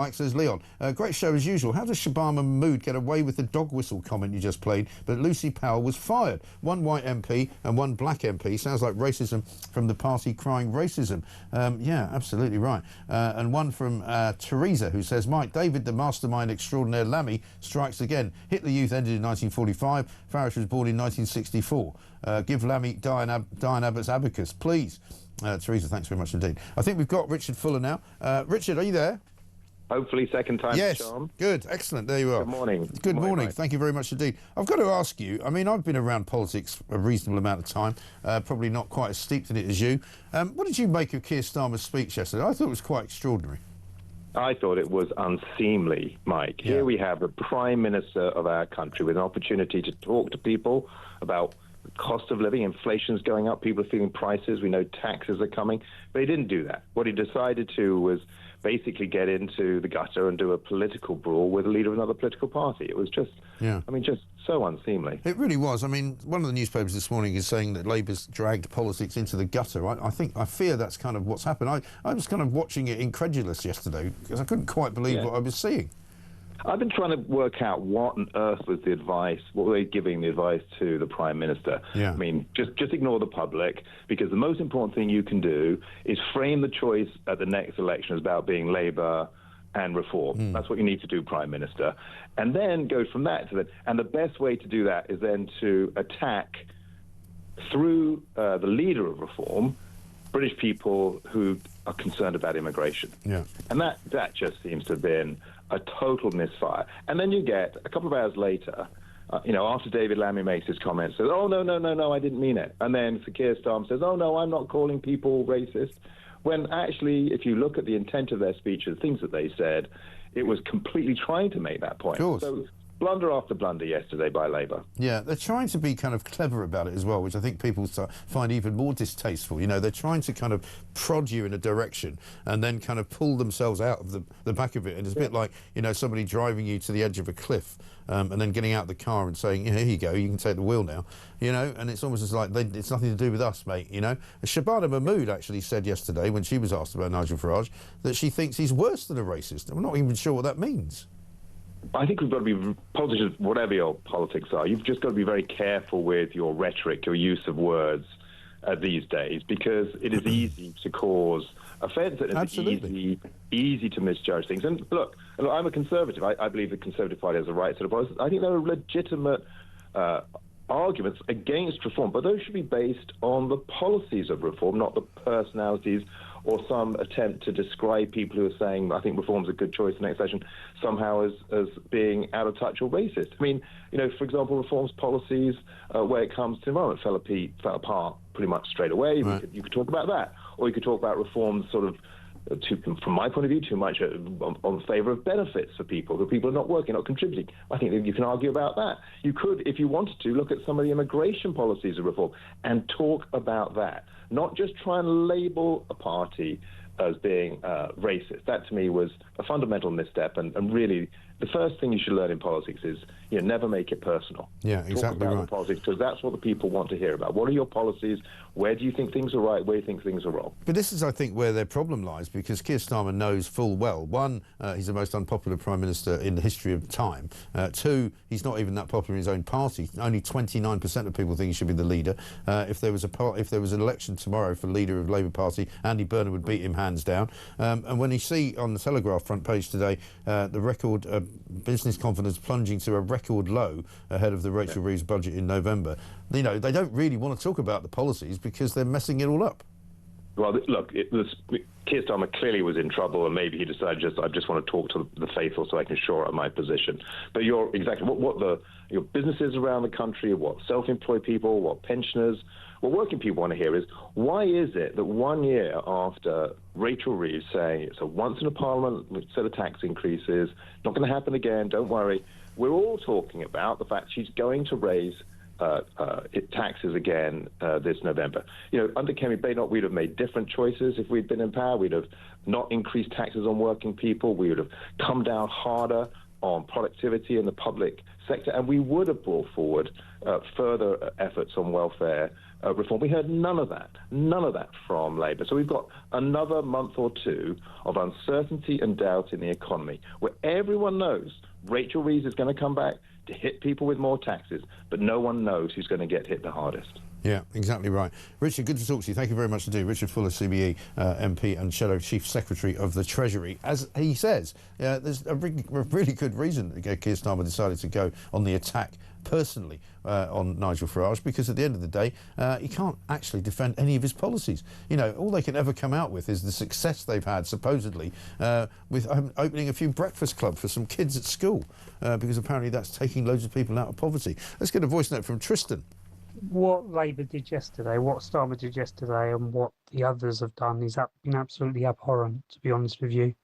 Mike says, Leon, great show as usual. How does Shabama Mahmood get away with the dog whistle comment you just played, but Lucy Powell was fired? One white MP and one black MP. Sounds like racism from the party crying racism. Yeah, absolutely right. And one from Teresa, who says, Mike, David, the mastermind extraordinaire Lammy, strikes again. Hitler Youth ended in 1945. Farage was born in 1964. Give Lammy Diane Abbott's abacus, please. Teresa, thanks very much indeed. I think we've got Richard Fuller now. Richard, are you there? Hopefully second time, yes, charm. Good, excellent, there you are. Good morning. Good morning, thank you very much indeed. I've got to ask you, I mean, I've been around politics a reasonable amount of time, probably not quite as steeped in it as you. What did you make of Keir Starmer's speech yesterday? I thought it was quite extraordinary. I thought it was unseemly, Mike. Yeah. Here we have the Prime Minister of our country with an opportunity to talk to people about the cost of living. Inflation's going up, people are feeling prices, we know taxes are coming, but he didn't do that. What he decided to was basically get into the gutter and do a political brawl with a leader of another political party. It was just, I mean, just so unseemly. It really was. I mean, one of the newspapers this morning is saying that Labour's dragged politics into the gutter. I fear that's kind of what's happened. I was kind of watching it incredulous yesterday because I couldn't quite believe what I was seeing. I've been trying to work out what on earth was the advice, what were they giving the advice to the Prime Minister? Yeah. I mean, just ignore the public, because the most important thing you can do is frame the choice at the next election as about being Labour and Reform. That's what you need to do, Prime Minister. And then go from that to that. And the best way to do that is then to attack, through the leader of Reform, British people who are concerned about immigration. Yeah. And that just seems to have been a total misfire. And then you get, a couple of hours later, after David Lammy makes his comments, says, oh, no, I didn't mean it. And then Sir Keir Starmer says, oh, no, I'm not calling people racist. When actually, if you look at the intent of their speech and the things that they said, it was completely trying to make that point. Of course. So blunder after blunder yesterday by Labour. Yeah, they're trying to be kind of clever about it as well, which I think people find even more distasteful. You know, they're trying to kind of prod you in a direction and then kind of pull themselves out of the back of it. And it's a bit like, somebody driving you to the edge of a cliff and then getting out of the car and saying, here you go, you can take the wheel now. And it's almost as like, it's nothing to do with us, mate, Shabana Mahmood actually said yesterday, when she was asked about Nigel Farage, that she thinks he's worse than a racist. I'm not even sure what that means. I think we've got to be, politicians, whatever your politics are, you've just got to be very careful with your rhetoric, your use of words these days, because it is easy to cause offence and it's easy to misjudge things. And look, I'm a Conservative. I believe the Conservative Party has the right sort of policies. I think there are legitimate arguments against reform, but those should be based on the policies of reform, not the personalities or some attempt to describe people who are saying, I think reform's a good choice in the next session, somehow as being out of touch or racist. I mean, for example, reform's policies where it comes to environment fell apart pretty much straight away. Right. You could talk about that. Or you could talk about reforms sort of, from my point of view, too much on favour of benefits for people, who people are not working, not contributing. I think that you can argue about that. You could, if you wanted to, look at some of the immigration policies of reform and talk about that, not just try and label a party as being racist. That, to me, was a fundamental misstep, and really the first thing you should learn in politics is never make it personal. Yeah, exactly right. Talk about politics, because that's what the people want to hear about. What are your policies? Where do you think things are right? Where do you think things are wrong? But this is, I think, where their problem lies, because Keir Starmer knows full well, one, he's the most unpopular Prime Minister in the history of time. Two, he's not even that popular in his own party. Only 29% of people think he should be the leader. If there was an election tomorrow for leader of Labour Party, Andy Burnham would beat him hands down. And when you see on the Telegraph front page today, the record business confidence plunging to a record low ahead of the Rachel Reeves budget in November, they don't really want to talk about the policies because they're messing it all up. Well, look, Keir Starmer clearly was in trouble, and maybe he decided I just want to talk to the faithful so I can shore up my position. But you're exactly your businesses around the country, what self-employed people, what pensioners, what working people want to hear is, why is it that 1 year after Rachel Reeves saying it's a once in a parliament set of tax increases, not going to happen again, don't worry, we're all talking about the fact she's going to raise taxes again this November. Under Kemi Badenoch, we'd have made different choices if we'd been in power. We'd have not increased taxes on working people. We would have come down harder on productivity in the public sector, and we would have brought forward further efforts on welfare reform. We heard none of that from Labour. So we've got another month or two of uncertainty and doubt in the economy, where everyone knows Rachel Reeves is going to come back to hit people with more taxes, but no one knows who's going to get hit the hardest. Yeah, exactly right. Richard, good to talk to you. Thank you very much indeed. Richard Fuller, CBE MP and Shadow Chief Secretary of the Treasury. As he says, there's a really good reason Keir Starmer decided to go on the attack personally on Nigel Farage, because at the end of the day, he can't actually defend any of his policies. You know, all they can ever come out with is the success they've had, supposedly, with opening a few breakfast clubs for some kids at school, because apparently that's taking loads of people out of poverty. Let's get a voice note from Tristan. What Labour did yesterday, what Starmer did yesterday, and what the others have done is been absolutely abhorrent, to be honest with you.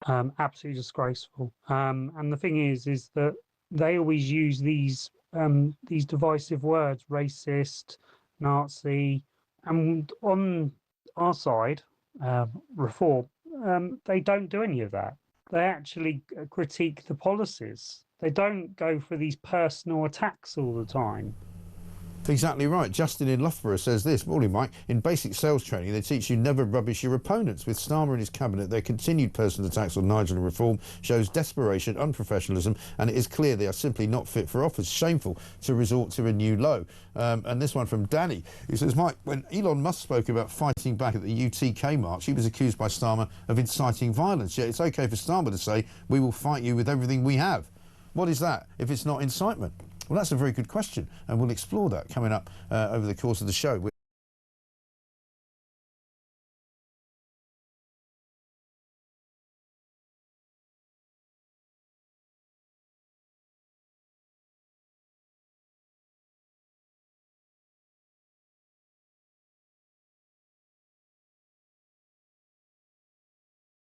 Absolutely disgraceful. And the thing is that they always use these divisive words, racist, Nazi, and on our side, Reform, they don't do any of that. They actually critique the policies. They don't go for these personal attacks all the time. Exactly right. Justin in Loughborough says this. Morning, Mike. In basic sales training, they teach you never rubbish your opponents. With Starmer and his cabinet, their continued personal attacks on Nigel and Reform shows desperation, unprofessionalism, and it is clear they are simply not fit for office. Shameful to resort to a new low. And this one from Danny, who says, Mike, when Elon Musk spoke about fighting back at the UTK march, he was accused by Starmer of inciting violence. Yet it's okay for Starmer to say, we will fight you with everything we have. What is that if it's not incitement? Well, that's a very good question, and we'll explore that coming up over the course of the show.